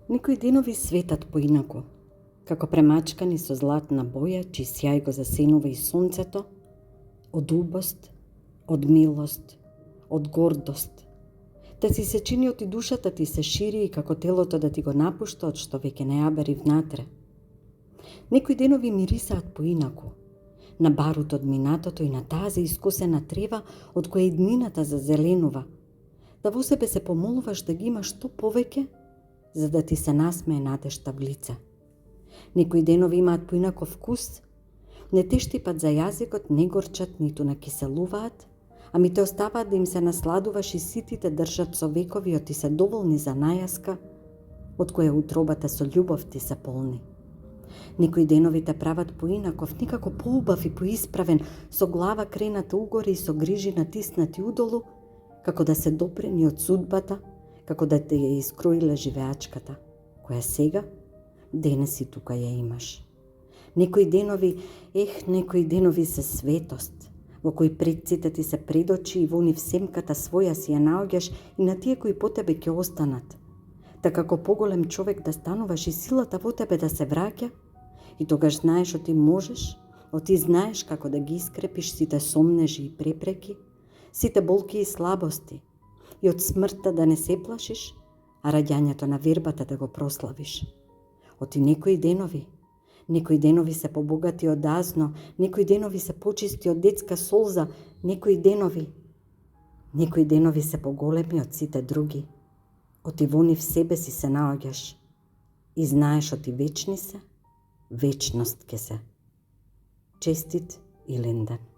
Некои денови светат поинаку, како премачкани со златна боја, чиј сјај го засенува и сонцето, од убост, од милост, од гордост. Да ти се чини оти душата ти се шири и како телото да ти го напушта од што веќе не ја бери внатре. Некои денови мирисаат поинаку, на барут од минатото и на таа заискусена трева од која иднината зазеленува, да во себе се помолуваш да ги имаш што повеќе, за да ти се насмее надежта в лице. Некои денови имаат поинаков вкус, не те штипат за јазикот, не горчат, ниту накиселуваат, ами те оставаат да им се насладуваш и ситите држат со вековиот и се доволни за најаска, од која утробата со љубов ти се полни. Некои денови те прават поинаков, никако поубав и поисправен, со глава крената угоре и со грижи натиснати удолу, како да се допрени од судбата, како да те ја искроиле живеачката, која сега, денес и тука ја имаш. Некои денови се светост, во кои предците ти се пред очи и во нив семката своја си ја наоѓаш и на тие кои по тебе ќе останат. Така како поголем човек да стануваш и силата во тебе да се враќа, и тогаш знаеш оти можеш, оти знаеш како да ги искрепиш сите сомнежи и препреки, сите болки и слабости, и од смртта да не се плашиш, а раѓањето на вербата да го прославиш. Оти некои денови се побогати од азно, некои денови се почисти од детска солза, некои денови се поголеми од сите други. Оти во нив себе си се наоѓаш и знаеш оти вечни се, вечност ке се. Честит Илинден.